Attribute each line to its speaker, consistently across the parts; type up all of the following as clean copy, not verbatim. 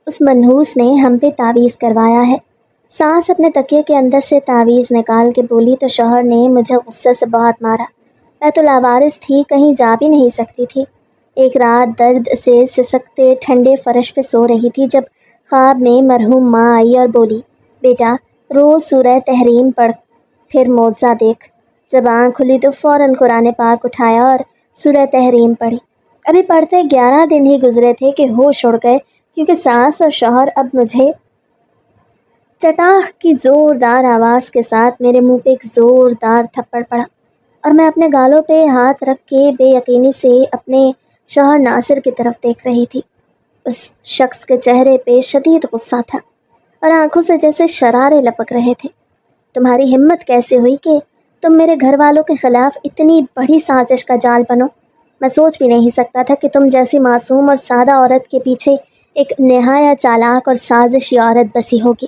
Speaker 1: اس منحوس نے ہم پہ تعویذ کروایا ہے۔ سانس اپنے تکیے کے اندر سے تعویذ نکال کے بولی تو شوہر نے مجھے غصے سے بہت مارا۔ میں تو لاوارث تھی، کہیں جا بھی نہیں سکتی تھی۔ ایک رات درد سے سسکتے ٹھنڈے فرش پہ سو رہی تھی جب خواب میں مرحوم ماں آئی اور بولی، بیٹا روز سورہ تحریم پڑھ، پھر معجزہ دیکھ۔ جب آنکھ کھلی تو فوراً قرآن پاک اٹھایا اور سورہ تحریم پڑھی۔ ابھی پڑھتے 11 دن ہی گزرے تھے کہ ہوش اڑ گئے، کیونکہ ساس اور شوہر اب مجھے چٹاخ کی زوردار آواز کے ساتھ میرے منہ پہ ایک زوردار تھپڑ پڑا اور میں اپنے گالوں پہ ہاتھ رکھ کے بے یقینی سے اپنے شوہر ناصر کی طرف دیکھ رہی تھی۔ اس شخص کے چہرے پہ شدید غصہ تھا اور آنکھوں سے جیسے شرارے لپک رہے تھے۔ تمہاری ہمت کیسے ہوئی کہ تم میرے گھر والوں کے خلاف اتنی بڑی سازش کا جال بنو؟ میں سوچ بھی نہیں سکتا تھا کہ تم جیسی معصوم اور سادہ عورت کے پیچھے ایک نہایت چالاک اور سازشی عورت بسی ہوگی۔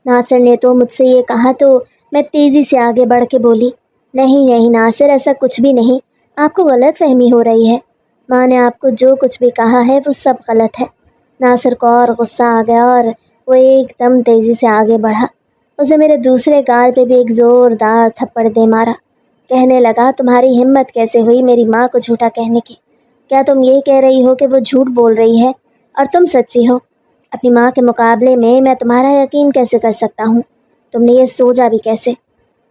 Speaker 1: ناصر نے تو مجھ سے یہ کہا تو میں تیزی سے آگے بڑھ کے بولی، نہیں ناصر، ایسا کچھ بھی نہیں، آپ کو غلط فہمی ہو رہی ہے۔ ماں نے آپ کو جو کچھ بھی کہا ہے وہ سب غلط ہے۔ ناصر کو اور غصہ آ گیا اور وہ ایک دم تیزی سے آگے بڑھا۔ اسے میرے دوسرے گال پہ بھی ایک زوردار تھپڑ دے مارا۔ کہنے لگا، تمہاری ہمت کیسے ہوئی میری ماں کو جھوٹا کہنے کی؟ کیا تم یہ کہہ رہی ہو کہ وہ جھوٹ بول رہی ہے اور تم سچی ہو؟ اپنی ماں کے مقابلے میں تمہارا یقین کیسے کر سکتا ہوں؟ تم نے یہ سوچا بھی کیسے؟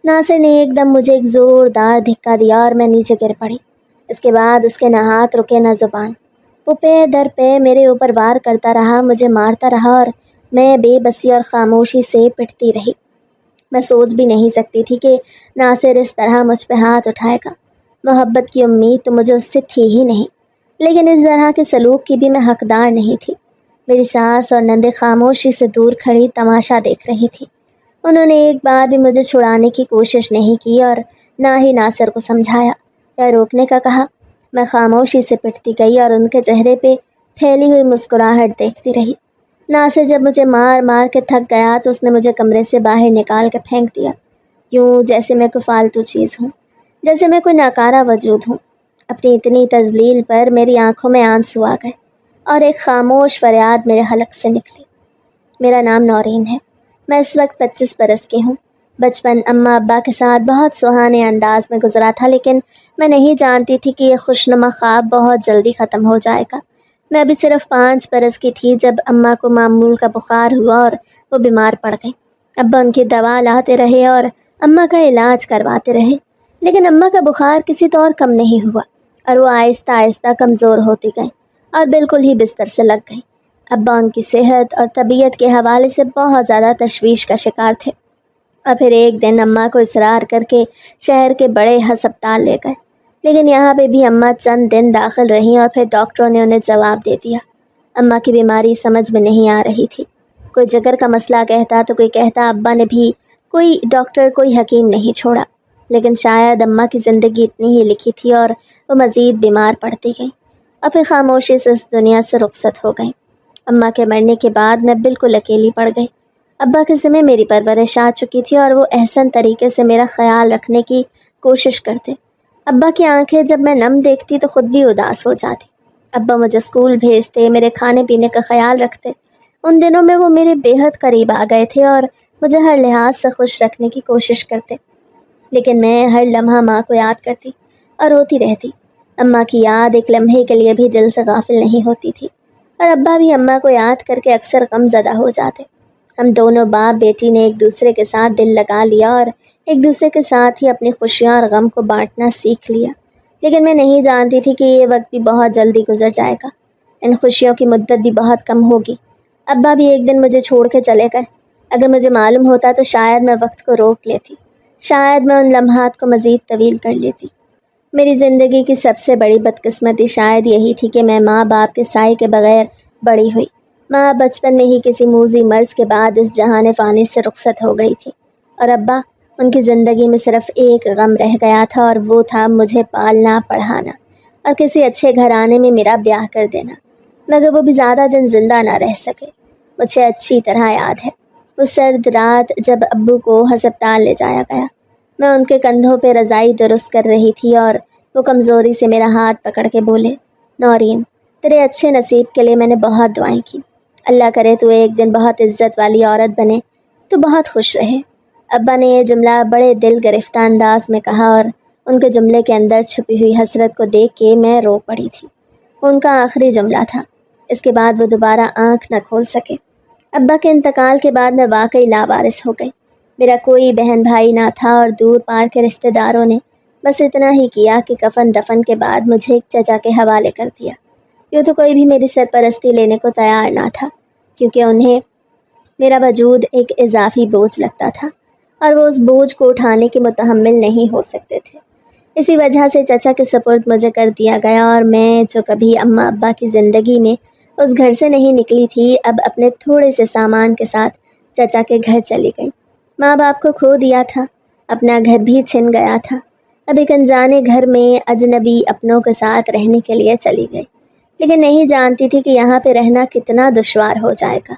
Speaker 1: ناصر نے ایک دم مجھے ایک زوردار دھکا دیا اور میں نیچے گر پڑی۔ اس کے بعد اس کے نہ ہاتھ رکے نہ زبان۔ وہ پے در پے میرے اوپر وار کرتا رہا، مجھے مارتا رہا اور میں بے بسی اور خاموشی سے پٹتی رہی۔ میں سوچ بھی نہیں سکتی تھی کہ ناصر اس طرح مجھ پہ ہاتھ اٹھائے گا۔ محبت کی امید تو مجھے اس سے تھی ہی نہیں، لیکن اس طرح کے سلوک کی بھی میں حقدار نہیں تھی۔ میری ساس اور نندے خاموشی سے دور کھڑی تماشا دیکھ رہی تھی۔ انہوں نے ایک بار بھی مجھے چھڑانے کی کوشش نہیں کی اور نہ ہی ناصر کو سمجھایا یا روکنے کا کہا۔ میں خاموشی سے پٹتی گئی اور ان کے چہرے پہ پھیلی ہوئی مسکراہٹ دیکھتی رہی۔ ناصر جب مجھے مار مار کے تھک گیا تو اس نے مجھے کمرے سے باہر نکال کے پھینک دیا، یوں جیسے میں کوئی فالتو چیز ہوں، جیسے میں کوئی ناکارہ وجود ہوں۔ اپنی اتنی تذلیل پر میری آنکھوں میں آنسو آ گئے اور ایک خاموش فریاد میرے حلق سے نکلی۔ میرا نام نورین ہے، میں اس وقت 25 برس کی ہوں۔ بچپن اماں ابا کے ساتھ بہت سہانے انداز میں گزرا تھا، لیکن میں نہیں جانتی تھی کہ یہ خوشنما خواب بہت جلدی ختم ہو جائے گا۔ میں ابھی صرف 5 برس کی تھی جب اماں کو معمول کا بخار ہوا اور وہ بیمار پڑ گئی۔ ابا ان کی دوا لاتے رہے اور اماں کا علاج کرواتے رہے، لیکن اماں کا بخار کسی طور کم نہیں ہوا اور وہ آہستہ آہستہ کمزور ہوتی گئی اور بالکل ہی بستر سے لگ گئی۔ ابا ان کی صحت اور طبیعت کے حوالے سے بہت زیادہ تشویش کا شکار تھے اور پھر ایک دن اماں کو اصرار کر کے شہر کے بڑے ہسپتال لے گئے، لیکن یہاں پہ بھی اماں چند دن داخل رہیں اور پھر ڈاکٹروں نے انہیں جواب دے دیا۔ اماں کی بیماری سمجھ میں نہیں آ رہی تھی، کوئی جگر کا مسئلہ کہتا تو کوئی کہتا ابا نے بھی کوئی ڈاکٹر کوئی حکیم نہیں چھوڑا، لیکن شاید اماں کی زندگی اتنی ہی لکھی تھی اور وہ مزید بیمار پڑتی گئی اور پھر خاموشی سے اس دنیا سے رخصت ہو گئیں۔ اماں کے مرنے کے بعد میں بالکل اکیلی پڑ گئی۔ ابا کے ذمہ میری پرورش آ چکی تھی اور وہ احسن طریقے سے میرا خیال رکھنے کی کوشش کرتے۔ ابا کی آنکھیں جب میں نم دیکھتی تو خود بھی اداس ہو جاتی۔ ابا مجھے اسکول بھیجتے، میرے کھانے پینے کا خیال رکھتے۔ ان دنوں میں وہ میرے بے حد قریب آ گئے تھے اور مجھے ہر لحاظ سے خوش رکھنے کی کوشش کرتے، لیکن میں ہر لمحہ ماں کو یاد کرتی اور روتی رہتی۔ اماں کی یاد ایک لمحے کے لیے بھی دل سے غافل نہیں ہوتی تھی اور ابا بھی اماں کو یاد کر کے اکثر غم زدہ ہو جاتے۔ ہم دونوں باپ بیٹی نے ایک دوسرے کے ساتھ دل لگا لیا اور ایک دوسرے کے ساتھ ہی اپنی خوشیاں اور غم کو بانٹنا سیکھ لیا، لیکن میں نہیں جانتی تھی کہ یہ وقت بھی بہت جلدی گزر جائے گا، ان خوشیوں کی مدت بھی بہت کم ہوگی۔ ابا بھی ایک دن مجھے چھوڑ کے چلے گئے۔ اگر مجھے معلوم ہوتا تو شاید میں وقت کو روک لیتی، شاید میں ان لمحات کو مزید طویل کر لیتی۔ میری زندگی کی سب سے بڑی بدقسمتی شاید یہی تھی کہ میں ماں باپ کے سائے کے بغیر بڑی ہوئی۔ ماں بچپن میں ہی کسی موذی مرض کے بعد اس جہان فانی سے رخصت ہو گئی تھی اور ابا، ان کی زندگی میں صرف ایک غم رہ گیا تھا اور وہ تھا مجھے پالنا پڑھانا اور کسی اچھے گھرانے میں میرا بیاہ کر دینا، مگر وہ بھی زیادہ دن زندہ نہ رہ سکے۔ مجھے اچھی طرح یاد ہے وہ سرد رات جب ابو کو ہسپتال لے جایا گیا۔ میں ان کے کندھوں پہ رضائی درست کر رہی تھی اور وہ کمزوری سے میرا ہاتھ پکڑ کے بولے، نورین، تیرے اچھے نصیب کے لیے میں نے بہت دعائیں کی، اللہ کرے تو ایک دن بہت عزت والی عورت بنے تو بہت خوش رہے۔ ابا نے یہ جملہ بڑے دل گرفتہ انداز میں کہا اور ان کے جملے کے اندر چھپی ہوئی حسرت کو دیکھ کے میں رو پڑی تھی۔ ان کا آخری جملہ تھا، اس کے بعد وہ دوبارہ آنکھ نہ کھول سکے۔ ابا کے انتقال کے بعد میں واقعی لاوارث ہو گئی۔ میرا کوئی بہن بھائی نہ تھا اور دور پار کے رشتہ داروں نے بس اتنا ہی کیا کہ کفن دفن کے بعد مجھے ایک چچا کے حوالے کر دیا۔ یوں تو کوئی بھی میری سرپرستی لینے کو تیار نہ تھا، کیونکہ انہیں میرا وجود ایک اضافی بوجھ لگتا تھا اور وہ اس بوجھ کو اٹھانے کے متحمل نہیں ہو سکتے تھے۔ اسی وجہ سے چچا کے سپرد مجھے کر دیا گیا اور میں جو کبھی اماں ابا کی زندگی میں اس گھر سے نہیں نکلی تھی، اب اپنے تھوڑے سے سامان کے ساتھ چچا کے گھر چلی گئی۔ ماں باپ کو کھو دیا تھا، اپنا گھر بھی چھن گیا تھا، اب ایک انجانے گھر میں اجنبی اپنوں کے ساتھ رہنے کے لیے چلی گئی، لیکن نہیں جانتی تھی کہ یہاں پہ رہنا کتنا دشوار ہو جائے گا۔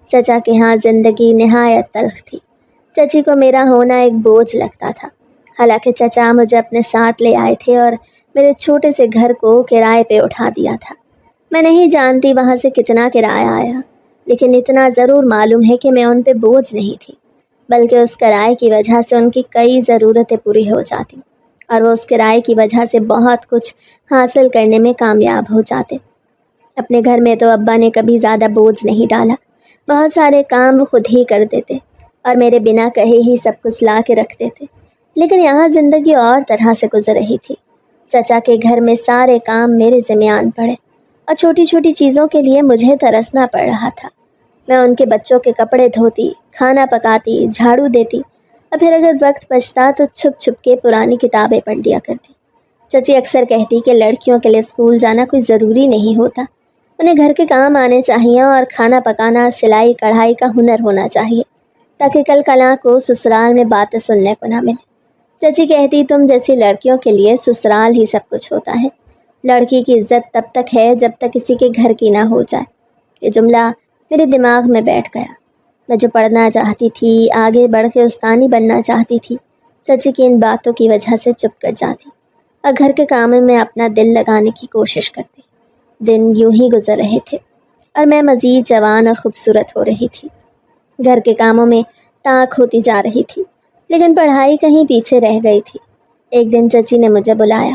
Speaker 1: چچا کے ہاں زندگی نہایت تلخ تھی۔ چچی کو میرا ہونا ایک بوجھ لگتا تھا، حالانکہ چچا مجھے اپنے ساتھ لے آئے تھے اور میرے چھوٹے سے گھر کو کرائے پہ اٹھا دیا تھا۔ میں نہیں جانتی وہاں سے کتنا کرایہ آیا، لیکن اتنا ضرور معلوم ہے کہ میں ان پہ بوجھ نہیں تھی، بلکہ اس کرائے کی وجہ سے ان کی کئی ضرورتیں پوری ہو جاتی اور وہ اس کرائے کی وجہ سے بہت کچھ حاصل کرنے میں کامیاب ہو جاتے۔ اپنے گھر میں تو ابا نے کبھی زیادہ بوجھ نہیں ڈالا، بہت سارے کام وہ خود ہی کر دیتے اور میرے بنا کہے ہی سب کچھ لا کے رکھ دیتے، لیکن یہاں زندگی اور طرح سے گزر رہی تھی۔ چچا کے گھر میں سارے کام میرے ذمہ آن پڑے اور چھوٹی چھوٹی چیزوں کے لیے مجھے ترسنا پڑ رہا تھا۔ میں ان کے بچوں کے کپڑے دھوتی، کھانا پکاتی، جھاڑو دیتی اور پھر اگر وقت بچتا تو چھپ چھپ کے پرانی کتابیں پڑھ لیا کرتی۔ چچی اکثر کہتی کہ لڑکیوں کے لیے اسکول جانا کوئی ضروری نہیں ہوتا، انہیں گھر کے کام آنے چاہیے اور کھانا پکانا، سلائی کڑھائی کا ہنر ہونا چاہیے، تاکہ کل کلاں کو سسرال میں باتیں سننے کو نہ ملے۔ چچی کہتی تم جیسی لڑکیوں کے لیے سسرال ہی سب کچھ ہوتا ہے، لڑکی کی عزت تب تک ہے جب تک کسی کے گھر کی نہ ہو جائے۔ یہ جملہ میرے دماغ میں بیٹھ گیا۔ میں جو پڑھنا چاہتی تھی، آگے بڑھ کے استانی بننا چاہتی تھی، چچی کی ان باتوں کی وجہ سے چپ کر جاتی اور گھر کے کاموں میں اپنا دل لگانے کی کوشش کرتی۔ دن یوں ہی گزر رہے تھے اور میں مزید جوان اور خوبصورت ہو رہی تھی، گھر کے کاموں میں طاق ہوتی جا رہی تھی، لیکن پڑھائی کہیں پیچھے رہ گئی تھی۔ ایک دن چچی نے مجھے بلایا،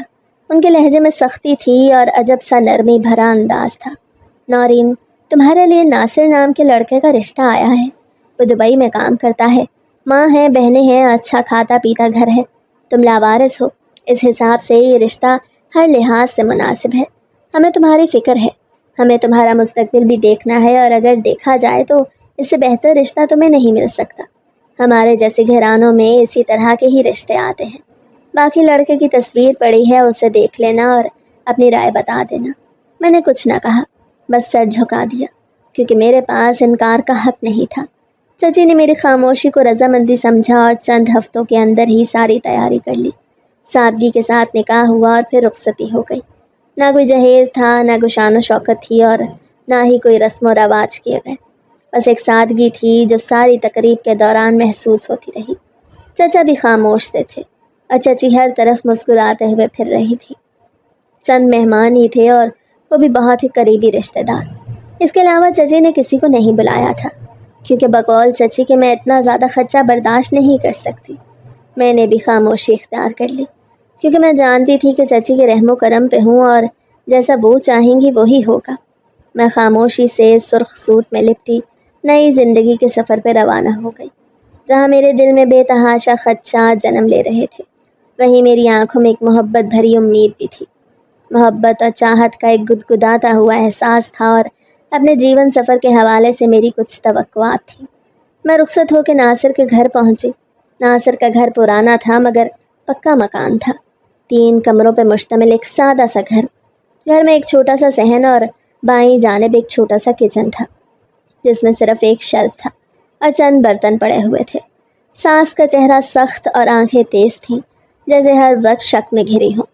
Speaker 1: ان کے لہجے میں سختی تھی اور عجب سا نرمی بھرا انداز تھا۔ نورین، تمہارے لیے ناصر نام کے لڑکے کا رشتہ آیا ہے، وہ دبئی میں کام کرتا ہے، ماں ہے، بہنیں ہیں، اچھا کھاتا پیتا گھر ہے، تم لاوارث ہو، اس حساب سے یہ رشتہ ہر لحاظ سے مناسب ہے۔ ہمیں تمہاری فکر ہے، ہمیں تمہارا مستقبل بھی دیکھنا ہے اور اگر دیکھا جائے تو اس سے بہتر رشتہ تمہیں نہیں مل سکتا۔ ہمارے جیسے گھرانوں میں اسی طرح کے ہی رشتے آتے ہیں۔ باقی لڑکے کی تصویر پڑی ہے، اسے دیکھ لینا اور اپنی رائے بتا دینا۔ میں نے کچھ نہ کہا، بس سر جھکا دیا، کیونکہ میرے پاس انکار کا حق نہیں تھا۔ چچی نے میری خاموشی کو رضامندی سمجھا اور چند ہفتوں کے اندر ہی ساری تیاری کر لی۔ سادگی کے ساتھ نکاح ہوا اور پھر رخصتی ہو گئی۔ نہ کوئی جہیز تھا، نہ کوئی شان و شوکت تھی اور نہ ہی کوئی رسم و رواج کیے گئے، بس ایک سادگی تھی جو ساری تقریب کے دوران محسوس ہوتی رہی۔ چچا بھی خاموش سے تھے اور چچی ہر طرف مسکراتے ہوئے پھر رہی تھی۔ چند مہمان ہی تھے اور وہ بھی بہت ہی قریبی رشتہ دار۔ اس کے علاوہ چچی نے کسی کو نہیں بلایا تھا، کیونکہ بقول چچی کہ میں اتنا زیادہ خرچہ برداشت نہیں کر سکتی۔ میں نے بھی خاموشی اختیار کر لی، کیونکہ میں جانتی تھی کہ چچی کے رحم و کرم پہ ہوں اور جیسا وہ چاہیں گی وہی ہوگا۔ میں خاموشی سے سرخ سوٹ میں لپٹی نئی زندگی کے سفر پہ روانہ ہو گئی، جہاں میرے دل میں بے تحاشا خدشات جنم لے رہے تھے، وہیں میری آنکھوں میں ایک محبت بھری امید بھی تھی۔ محبت اور چاہت کا ایک گدگداتا ہوا احساس تھا اور اپنے جیون سفر کے حوالے سے میری کچھ توقعات تھیں۔ میں رخصت ہو کے ناصر کے گھر پہنچی۔ ناصر کا گھر پرانا تھا مگر پکا مکان تھا، 3 کمروں پہ مشتمل ایک سادہ سا گھر۔ گھر میں ایک چھوٹا سا صحن اور بائیں جانب ایک چھوٹا سا کچن تھا، جس میں صرف ایک شیلف تھا اور چند برتن پڑے ہوئے تھے۔ ساس کا چہرہ سخت اور آنکھیں تیز تھیں، جیسے ہر وقت شک میں گھری ہوں۔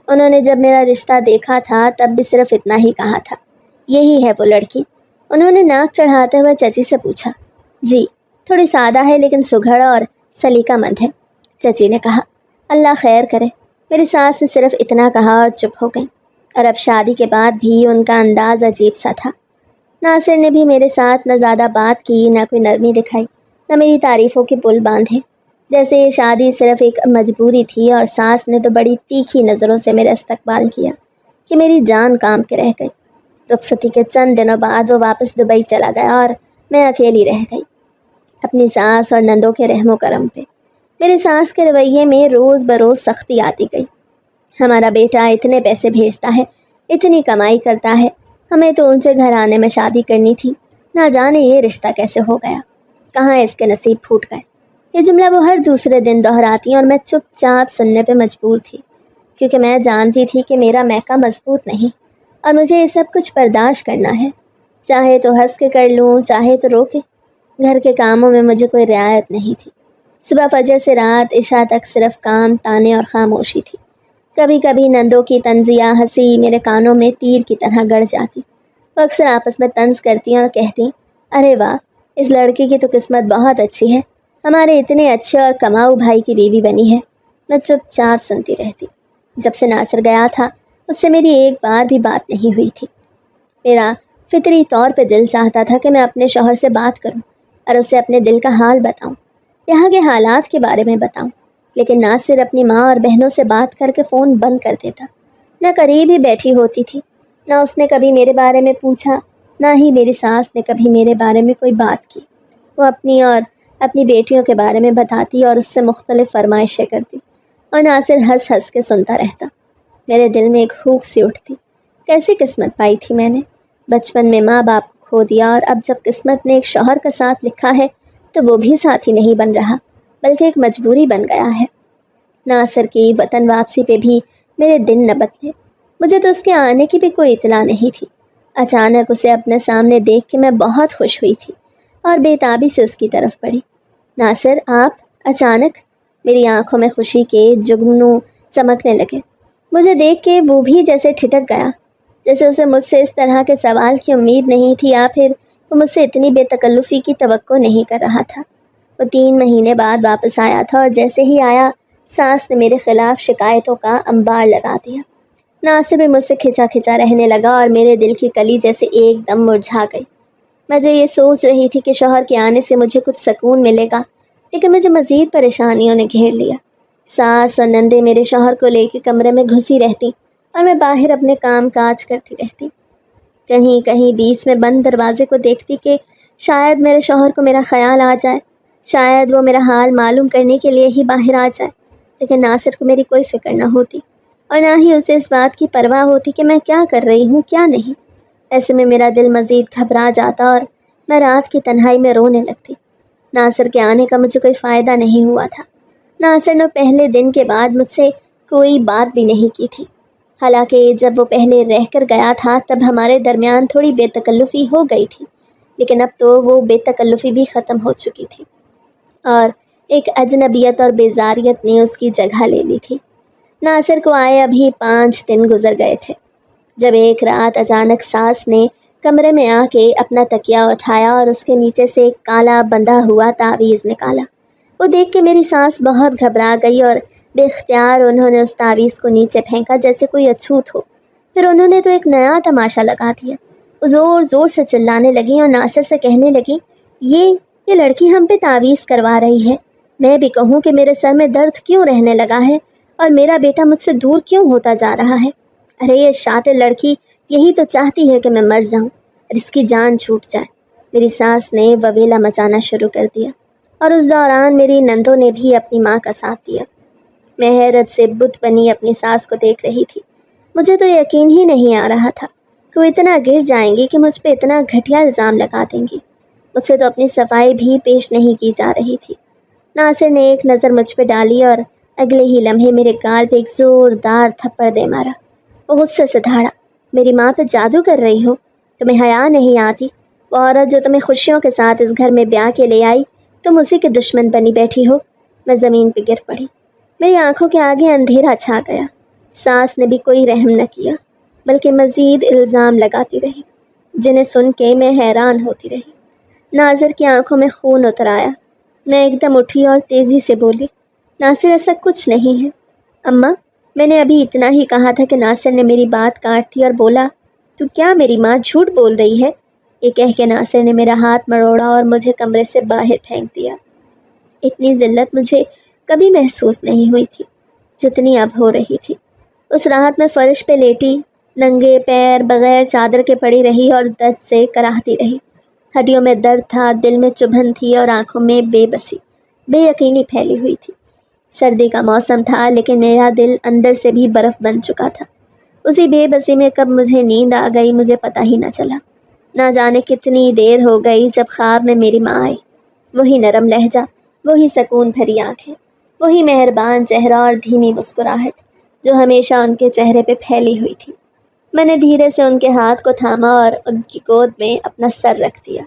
Speaker 1: انہوں نے جب میرا رشتہ دیکھا تھا تب بھی صرف اتنا ہی کہا تھا، یہی ہے وہ لڑکی۔ انہوں نے ناک چڑھاتے ہوئے چچی سے پوچھا۔ جی، تھوڑی سادہ ہے لیکن سگھڑ اور سلیقہ مند ہے، چچی نے کہا۔ اللہ خیر کرے، میری ساس نے صرف اتنا کہا اور چپ ہو گئی، اور اب شادی کے بعد بھی ان کا انداز عجیب سا تھا۔ ناصر نے بھی میرے ساتھ نہ زیادہ بات کی، نہ کوئی نرمی دکھائی، نہ میری تعریفوں کے پل باندھے، جیسے یہ شادی صرف ایک مجبوری تھی۔ اور ساس نے تو بڑی تیکھی نظروں سے میرا استقبال کیا کہ میری جان کام کے رہ گئی۔ رخصتی کے چند دنوں بعد وہ واپس دبئی چلا گیا اور میں اکیلی رہ گئی اپنی ساس اور نندوں کے رحم و کرم پہ۔ میری ساس کے رویے میں روز بروز سختی آتی گئی۔ ہمارا بیٹا اتنے پیسے بھیجتا ہے، اتنی کمائی کرتا ہے، ہمیں تو اونچے گھرانے میں شادی کرنی تھی، نہ جانے یہ رشتہ کیسے ہو گیا، کہاں اس کے نصیب پھوٹ گئے۔ یہ جملہ وہ ہر دوسرے دن دہراتی اور میں چپ چاپ سننے پہ مجبور تھی، کیونکہ میں جانتی تھی کہ میرا میکا مضبوط نہیں اور مجھے یہ سب کچھ برداشت کرنا ہے، چاہے تو ہنس کے کر لوں، چاہے تو رو کے۔ گھر کے کاموں میں مجھے کوئی رعایت نہیں تھی۔ صبح فجر سے رات عشاء تک صرف کام، تانے اور خاموشی تھی۔ کبھی کبھی نندوں کی طنزیہ ہنسی میرے کانوں میں تیر کی طرح گڑ جاتی۔ وہ اکثر آپس میں طنز کرتی اور کہتی، ارے واہ، اس لڑکی کی تو قسمت بہت اچھی ہے، ہمارے اتنے اچھے اور کماؤ بھائی کی بیوی بنی ہے۔ میں چپ چاپ سنتی رہتی۔ جب سے ناصر گیا تھا اس سے میری ایک بار بھی بات نہیں ہوئی تھی۔ میرا فطری طور پہ دل چاہتا تھا کہ میں اپنے شوہر سے بات کروں اور اسے اپنے دل کا حال بتاؤں، یہاں کے حالات کے بارے میں بتاؤں، لیکن ناصر اپنی ماں اور بہنوں سے بات کر کے فون بند کر دیتا۔ میں قریب ہی بیٹھی ہوتی تھی، نہ اس نے کبھی میرے بارے میں پوچھا، نہ ہی میری ساس نے کبھی میرے بارے میں کوئی بات کی۔ وہ اپنی اور اپنی بیٹیوں کے بارے میں بتاتی اور اس سے مختلف فرمائشیں کرتی، اور ناصر ہنس ہنس کے سنتا رہتا۔ میرے دل میں ایک ہوک سی اٹھتی، کیسی قسمت پائی تھی میں نے۔ بچپن میں ماں باپ کو کھو دیا اور اب جب قسمت نے ایک شوہر کا ساتھ لکھا ہے تو وہ بھی ساتھی نہیں بن رہا، بلکہ ایک مجبوری بن گیا ہے۔ ناصر کی وطن واپسی پہ بھی میرے دن نہ بدلے۔ مجھے تو اس کے آنے کی بھی کوئی اطلاع نہیں تھی۔ اچانک اسے اپنے سامنے دیکھ کے میں بہت خوش ہوئی تھی اور بے تابی سے اس کی طرف بڑھی۔ ناصر، آپ اچانک؟ میری آنکھوں میں خوشی کے جگنوں چمکنے لگے۔ مجھے دیکھ کے وہ بھی جیسے ٹھٹک گیا، جیسے اسے مجھ سے اس طرح کے سوال کی امید نہیں تھی، یا پھر وہ مجھ سے اتنی بے تکلفی کی توقع نہیں کر رہا تھا۔ وہ 3 مہینے بعد واپس آیا تھا اور جیسے ہی آیا ساس نے میرے خلاف شکایتوں کا انبار لگا دیا۔ ناصر بھی مجھ سے کھچا کھچا رہنے لگا اور میرے دل کی کلی جیسے ایک دم مرجھا گئی۔ میں جو یہ سوچ رہی تھی کہ شوہر کے آنے سے مجھے کچھ سکون ملے گا، لیکن مجھے مزید پریشانیوں نے گھیر لیا۔ ساس اور نندے میرے شوہر کو لے کے کمرے میں گھسی رہتی اور میں باہر اپنے کام کاج کرتی رہتی۔ کہیں کہیں بیچ میں بند دروازے کو دیکھتی کہ شاید میرے شوہر کو میرا خیال آ جائے، شاید وہ میرا حال معلوم کرنے کے لیے ہی باہر آ جائے، لیکن ناصر کو میری کوئی فکر نہ ہوتی اور نہ ہی اسے اس بات کی پرواہ ہوتی کہ میں کیا کر رہی ہوں کیا نہیں۔ ایسے میں میرا دل مزید گھبرا جاتا اور میں رات کی تنہائی میں رونے لگتی۔ ناصر کے آنے کا مجھے کوئی فائدہ نہیں ہوا تھا۔ ناصر نے پہلے دن کے بعد مجھ سے کوئی بات بھی نہیں کی تھی، حالانکہ جب وہ پہلے رہ کر گیا تھا تب ہمارے درمیان تھوڑی بے تکلفی ہو گئی تھی، لیکن اب تو وہ بے تکلفی بھی ختم ہو چکی تھی اور ایک اجنبیت اور بیزاریت نے اس کی جگہ لے لی تھی۔ ناصر کو آئے ابھی 5 دن گزر گئے تھے جب ایک رات اچانک ساس نے کمرے میں آ کے اپنا تکیہ اٹھایا اور اس کے نیچے سے ایک کالا بندھا ہوا تعویذ نکالا۔ وہ دیکھ کے میری سانس بہت گھبرا گئی اور بے اختیار انہوں نے اس تعویذ کو نیچے پھینکا جیسے کوئی اچھوت ہو۔ پھر انہوں نے تو ایک نیا تماشا لگا دیا۔ وہ زور زور سے چلانے لگی اور ناصر سے کہنے لگی، یہ لڑکی ہم پہ تعویذ کروا رہی ہے۔ میں بھی کہوں کہ میرے سر میں درد کیوں رہنے لگا ہے اور میرا بیٹا مجھ سے دور کیوں ہوتا جا رہا ہے۔ ارے یہ شاطر لڑکی یہی تو چاہتی ہے کہ میں مر جاؤں اور اس کی جان چھوٹ جائے۔ میری ساس نے وویلا مچانا شروع کر دیا اور اس دوران میری نندوں نے بھی اپنی ماں کا ساتھ دیا۔ میں حیرت سے بت بنی اپنی ساس کو دیکھ رہی تھی۔ مجھے تو یقین ہی نہیں آ رہا تھا کہ وہ اتنا گر جائیں گی کہ مجھ پہ اتنا گھٹیا الزام لگا دیں گی۔ مجھ سے تو اپنی صفائی بھی پیش نہیں کی جا رہی تھی۔ ناصر نے ایک نظر مجھ پہ ڈالی اور اگلے ہی لمحے میرے گال پہ ایک زوردار تھپڑ دے مارا۔ وہ غصے سے دھاڑا، میری ماں پہ جادو کر رہی ہو؟ تمہیں حیا نہیں آتی؟ وہ عورت جو تمہیں خوشیوں کے ساتھ اس گھر میں بیاہ کے لے آئی، تم اسی کے دشمن بنی بیٹھی ہو۔ میں زمین پہ گر پڑی۔ میری آنکھوں کے آگے اندھیرا چھا گیا۔ ساس نے بھی کوئی رحم نہ کیا بلکہ مزید الزام لگاتی رہی، جنہیں سن کے میں حیران ہوتی رہی۔ ناصر کی آنکھوں میں خون اتر آیا۔ میں ایک دم اٹھی اور تیزی سے بولی، ناصر ایسا کچھ نہیں ہے۔ اماں، میں نے ابھی اتنا ہی کہا تھا کہ ناصر نے میری بات کاٹ دی اور بولا، تو کیا میری ماں جھوٹ بول رہی ہے؟ یہ کہہ کے ناصر نے میرا ہاتھ مروڑا اور مجھے کمرے سے باہر پھینک دیا۔ اتنی ذلت مجھے کبھی محسوس نہیں ہوئی تھی جتنی اب ہو رہی تھی۔ اس رات میں فرش پہ لیٹی ننگے پیر بغیر چادر کے پڑی رہی اور درد سے کراہتی رہی۔ ہڈیوں میں درد تھا، دل میں چبھن تھی اور آنکھوں میں بے بسی، بے یقینی پھیلی ہوئی تھی۔ سردی کا موسم تھا لیکن میرا دل اندر سے بھی برف بن چکا تھا۔ اسی بے بسی میں کب مجھے نیند آ گئی مجھے پتہ ہی نہ چلا۔ نہ جانے کتنی دیر ہو گئی جب خواب میں میری ماں آئی۔ وہی نرم لہجہ، وہی سکون بھری آنکھیں، وہی مہربان چہرہ اور دھیمی مسکراہٹ جو ہمیشہ ان کے چہرے پہ پھیلی ہوئی تھی۔ میں نے دھیرے سے ان کے ہاتھ کو تھاما اور ان کی گود میں اپنا سر رکھ دیا،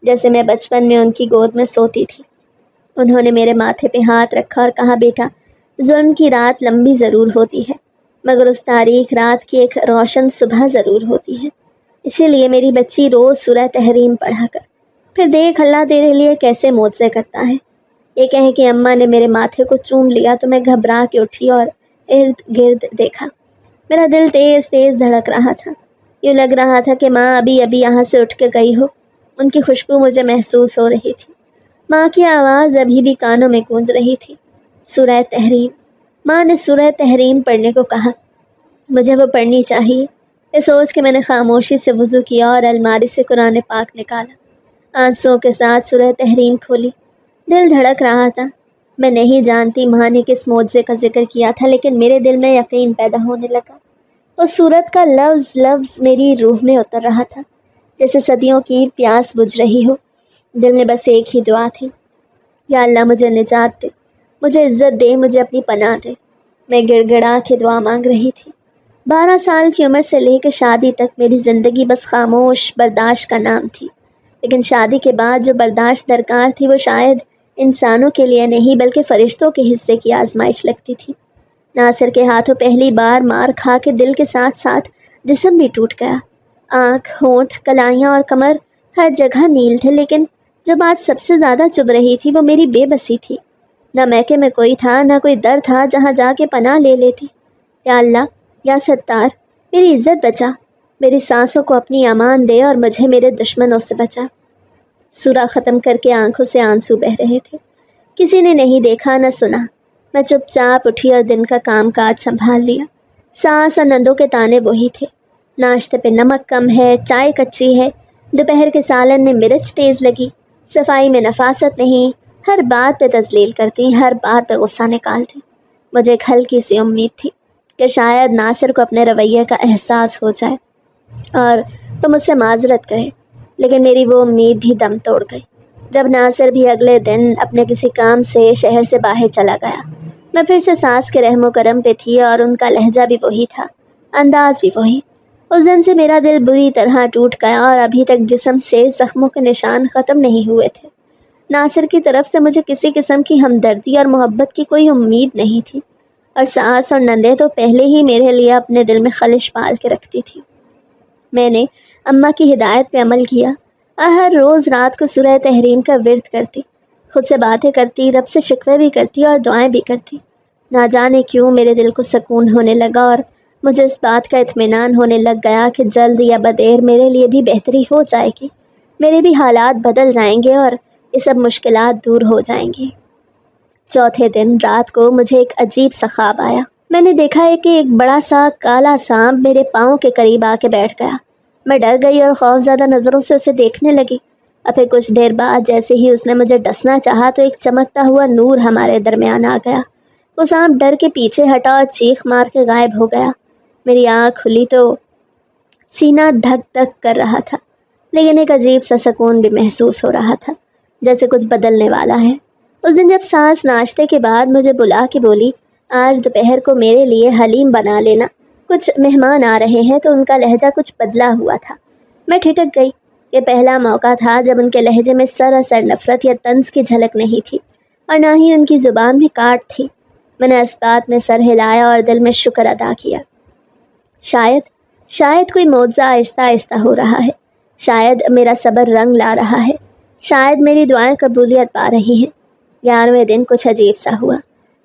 Speaker 1: جیسے میں بچپن میں ان کی گود میں سوتی تھی۔ انہوں نے میرے ماتھے پہ ہاتھ رکھا اور کہا، بیٹا، ظلم کی رات لمبی ضرور ہوتی ہے مگر اس تاریک رات کی ایک روشن صبح ضرور ہوتی ہے۔ اسی لیے میری بچی روز سورہ تحریم پڑھا کر، پھر دیکھ اللہ تیرے لیے کیسے معجزے کرتا ہے۔ یہ کہہ کہ اماں نے میرے ماتھے کو چوم لیا تو میں گھبرا کے اٹھی اور ارد گرد دیکھا۔ میرا دل تیز تیز دھڑک رہا تھا، یوں لگ رہا تھا کہ ماں ابھی ابھی یہاں سے اٹھ کے گئی ہو۔ ان کی خوشبو مجھے محسوس ہو رہی تھی، ماں کی آواز ابھی بھی کانوں میں گونج رہی تھی، سورہ تحریم۔ ماں نے سورہ تحریم پڑھنے کو کہا، مجھے وہ پڑھنی چاہیے۔ یہ سوچ کے میں نے خاموشی سے وضو کیا اور الماری سے قرآن پاک نکالا، آنسوں کے ساتھ سورہ تحریم کھولی۔ دل دھڑک رہا تھا۔ میں نہیں جانتی ماں نے کس معجزے کا ذکر کیا تھا لیکن میرے دل میں یقین پیدا ہونے لگا۔ اس سورت کا لفظ لفظ میری روح میں اتر رہا تھا، جیسے صدیوں کی پیاس بجھ رہی ہو۔ دل میں بس ایک ہی دعا تھی، یا اللہ مجھے نجات دے، مجھے عزت دے، مجھے اپنی پناہ دے۔ میں گڑ گڑا کے دعا مانگ رہی تھی۔ 12 سال کی عمر سے لے کے شادی تک میری زندگی بس خاموش برداشت کا نام تھی، لیکن شادی کے بعد جو برداشت درکار تھی وہ شاید انسانوں کے لیے نہیں بلکہ فرشتوں کے حصے کی آزمائش لگتی تھی۔ ناصر کے ہاتھوں پہلی بار مار کھا کے دل کے ساتھ ساتھ جسم بھی ٹوٹ گیا۔ آنکھ، ہونٹ، کلائیاں اور کمر ہر جگہ نیل تھے، لیکن جو بات سب سے زیادہ چبھ رہی تھی وہ میری بے بسی تھی۔ نہ میکے میں کوئی تھا، نہ کوئی در تھا جہاں جا کے پناہ لے لیتی۔ یا اللہ، یا ستار، میری عزت بچا، میری سانسوں کو اپنی امان دے اور مجھے میرے دشمنوں سے بچا۔ سورہ ختم کر کے آنکھوں سے آنسو بہہ رہے تھے۔ کسی نے نہیں دیکھا نہ سنا۔ میں چپ چاپ اٹھی اور دن کا کام کاج سنبھال لیا۔ ساس اور نندوں کے تانے وہی تھے، ناشتے پہ نمک کم ہے، چائے کچی ہے، دوپہر کے سالن میں مرچ تیز لگی، صفائی میں نفاست نہیں، ہر بات پہ تذلیل کرتی، ہر بات پہ غصہ نکالتی۔ مجھے ایک ہلکی سی امید تھی کہ شاید ناصر کو اپنے رویے کا احساس ہو جائے اور وہ مجھ سے معذرت کرے، لیکن میری وہ امید بھی دم توڑ گئی جب ناصر بھی اگلے دن اپنے کسی کام سے شہر سے باہر چلا گیا۔ میں پھر سے ساس کے رحم و کرم پہ تھی اور ان کا لہجہ بھی وہی تھا، انداز بھی وہی۔ اس دن سے میرا دل بری طرح ٹوٹ گیا اور ابھی تک جسم سے زخموں کے نشان ختم نہیں ہوئے تھے۔ ناصر کی طرف سے مجھے کسی قسم کی ہمدردی اور محبت کی کوئی امید نہیں تھی، اور ساس اور نندیں تو پہلے ہی میرے لیے اپنے دل میں خلش پال کے رکھتی تھی۔ میں نے اماں کی ہدایت پہ عمل کیا، ہر روز رات کو سورہ تحریم کا ورد کرتی، خود سے باتیں کرتی، رب سے شکوے بھی کرتی اور دعائیں بھی کرتی۔ نہ جانے کیوں میرے دل کو سکون ہونے لگا اور مجھے اس بات کا اطمینان ہونے لگ گیا کہ جلد یا بدیر میرے لیے بھی بہتری ہو جائے گی، میرے بھی حالات بدل جائیں گے اور یہ سب مشکلات دور ہو جائیں گی۔ چوتھے دن رات کو مجھے ایک عجیب سا خواب آیا۔ میں نے دیکھا ہے کہ ایک بڑا سا کالا سانپ میرے پاؤں کے قریب آ کے بیٹھ گیا۔ میں ڈر گئی اور خوفزدہ نظروں سے اسے دیکھنے لگی، اور پھر کچھ دیر بعد جیسے ہی اس نے مجھے ڈسنا چاہا تو ایک چمکتا ہوا نور ہمارے درمیان آ گیا۔ وہ سانپ ڈر کے پیچھے ہٹا اور چیخ مار کے غائب ہو گیا۔ میری آنکھ کھلی تو سینہ دھک دھک کر رہا تھا، لیکن ایک عجیب سا سکون بھی محسوس ہو رہا تھا، جیسے کچھ بدلنے والا ہے۔ اس دن جب سانس ناشتے کے بعد مجھے بلا کے بولی، آج دوپہر کو میرے لیے حلیم بنا لینا، کچھ مہمان آ رہے ہیں، تو ان کا لہجہ کچھ بدلا ہوا تھا۔ میں ٹھٹک گئی۔ یہ پہلا موقع تھا جب ان کے لہجے میں سراسر نفرت یا طنز کی جھلک نہیں تھی، اور نہ ہی ان کی زبان میں کاٹ تھی۔ میں نے اس بات میں سر ہلایا اور دل میں شکر ادا کیا۔ شاید کوئی معجزہ آہستہ آہستہ ہو رہا ہے، شاید میرا صبر رنگ لا رہا ہے، شاید میری دعائیں قبولیت پا رہی ہیں۔ 11ویں دن کچھ عجیب سا ہوا۔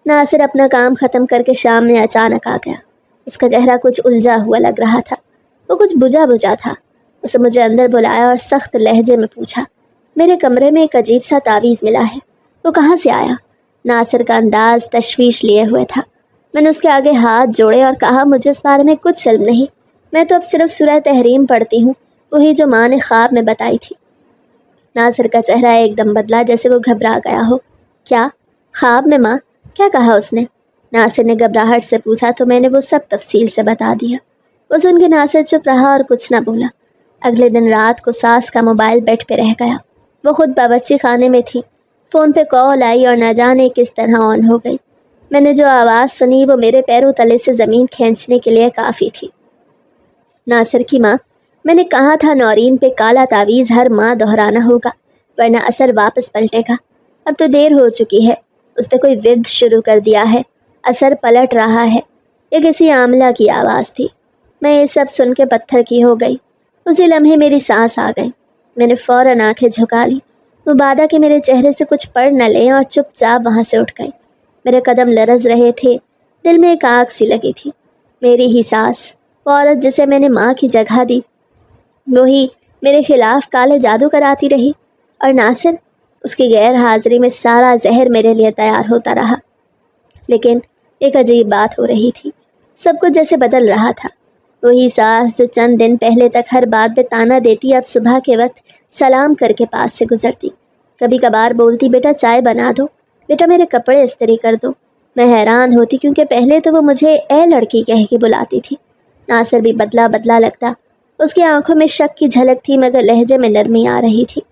Speaker 1: ناصر اپنا کام ختم کر کے شام میں اچانک آ گیا۔ اس کا چہرہ کچھ الجھا ہوا لگ رہا تھا، وہ کچھ بجھا بجھا تھا۔ اسے مجھے اندر بلایا اور سخت لہجے میں پوچھا، میرے کمرے میں ایک عجیب سا تعویذ ملا ہے، وہ کہاں سے آیا؟ ناصر کا انداز تشویش لیے ہوئے تھا۔ میں نے اس کے آگے ہاتھ جوڑے اور کہا، مجھے اس بارے میں کچھ علم نہیں، میں تو اب صرف سورہ تحریم پڑھتی ہوں، وہی جو ماں نے خواب میں بتائی تھی۔ ناصر کا چہرہ ایک دم بدلا، جیسے وہ گھبرا گیا ہو۔ کیا خواب میں ماں؟ کیا کہا اس نے؟ ناصر نے گھبراہٹ سے پوچھا تو میں نے وہ سب تفصیل سے بتا دیا۔ وہ سن کے ناصر چپ رہا اور کچھ نہ بولا۔ اگلے دن رات کو ساس کا موبائل بیڈ پہ رہ گیا، وہ خود باورچی خانے میں تھی۔ فون پہ کال آئی اور نہ جانے کس طرح آن ہو گئی۔ میں نے جو آواز سنی وہ میرے پیروں تلے سے زمین کھینچنے کے لیے کافی تھی۔ ناصر کی ماں، میں نے کہا تھا نورین پہ کالا تعویذ ہر ماہ دہرانا ہوگا ورنہ اثر واپس پلٹے گا۔ اب تو دیر ہو چکی ہے، اس نے کوئی ورد شروع کر دیا ہے، اثر پلٹ رہا ہے۔ یہ کسی عاملہ کی آواز تھی۔ میں یہ سب سن کے پتھر کی ہو گئی۔ اسی لمحے میری سانس آ گئی۔ میں نے فوراً آنکھیں جھکا لی، مبادا کہ میرے چہرے سے کچھ پڑھ نہ لیں، اور چپ چاپ وہاں سے اٹھ گئی۔ میرے قدم لرز رہے تھے، دل میں ایک آگ سی لگی تھی۔ میری ہی ساس، وہ عورت جسے میں نے ماں کی جگہ دی، وہی میرے خلاف کالے جادو کراتی رہی، اور ناصر، اس کی غیر حاضری میں سارا زہر میرے لیے تیار ہوتا رہا۔ لیکن ایک عجیب بات ہو رہی تھی، سب کچھ جیسے بدل رہا تھا۔ وہی ساس جو چند دن پہلے تک ہر بات پہ تانا دیتی، اب صبح کے وقت سلام کر کے پاس سے گزرتی، کبھی کبھار بولتی، بیٹا چائے بنا دو، بیٹا میرے کپڑے استری کر دو۔ میں حیران ہوتی کیونکہ پہلے تو وہ مجھے اے لڑکی کہہ کے بلاتی تھی۔ ناصر بھی بدلا بدلا لگتا، اس کی آنکھوں میں شک کی جھلک تھی مگر لہجے میں نرمی آ رہی تھی۔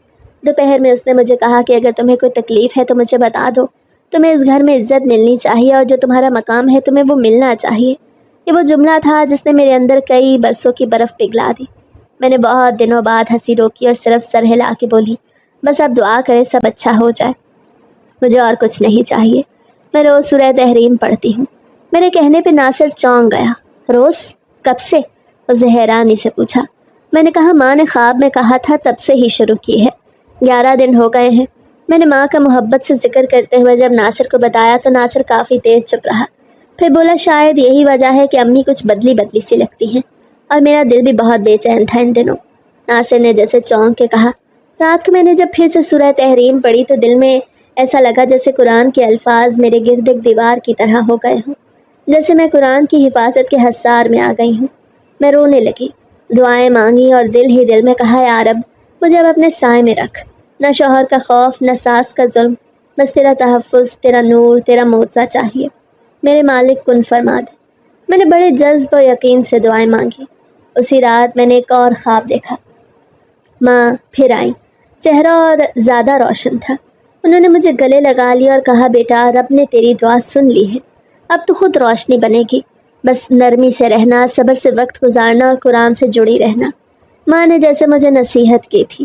Speaker 1: دوپہر میں اس نے مجھے کہا کہ اگر تمہیں کوئی تکلیف ہے تو مجھے بتا دو، تمہیں اس گھر میں عزت ملنی چاہیے اور جو تمہارا مقام ہے تمہیں وہ ملنا چاہیے۔ یہ وہ جملہ تھا جس نے میرے اندر کئی برسوں کی برف پگھلا دی۔ میں نے بہت دنوں بعد ہنسی روکی اور صرف سر ہلا کے بولی، بس اب دعا کرے سب اچھا ہو جائے، مجھے اور کچھ نہیں چاہیے، میں روز سورہ تحریم پڑھتی ہوں۔ میرے کہنے پہ ناصر چونک گیا۔ روز؟ کب سے؟ اسے حیرانی سے پوچھا۔ میں نے کہا، ماں نے خواب میں کہا تھا تب سے ہی شروع کی ہے، 11 دن ہو گئے ہیں۔ میں نے ماں کا محبت سے ذکر کرتے ہوئے جب ناصر کو بتایا تو ناصر کافی دیر چپ رہا، پھر بولا، شاید یہی وجہ ہے کہ امی کچھ بدلی بدلی سی لگتی ہیں، اور میرا دل بھی بہت بے چین تھا ان دنوں۔ ناصر نے جیسے چونک کے کہا، رات کو میں نے جب پھر سے سورہ تحریم پڑھی تو دل میں ایسا لگا جیسے قرآن کے الفاظ میرے گرد ایک دیوار کی طرح ہو گئے ہوں، جیسے میں قرآن کی حفاظت کے حصار میں آ گئی ہوں۔ میں رونے لگی، دعائیں مانگی اور دل ہی دل میں کہا، یا رب مجھے اب اپنے سائے میں رکھ، نہ شوہر کا خوف نہ ساس کا ظلم، بس تیرا تحفظ، تیرا نور، تیرا معجزہ چاہیے، میرے مالک کن فرما دے۔ میں نے بڑے جذب و یقین سے دعائیں مانگی۔ اسی رات میں نے ایک اور خواب دیکھا۔ ماں پھر آئیں، چہرہ اور زیادہ روشن تھا۔ انہوں نے مجھے گلے لگا لیا اور کہا، بیٹا رب نے تیری دعا سن لی ہے، اب تو خود روشنی بنے گی، بس نرمی سے رہنا، صبر سے وقت گزارنا اور قرآن سے جڑی رہنا۔ ماں نے جیسے مجھے نصیحت کی تھی۔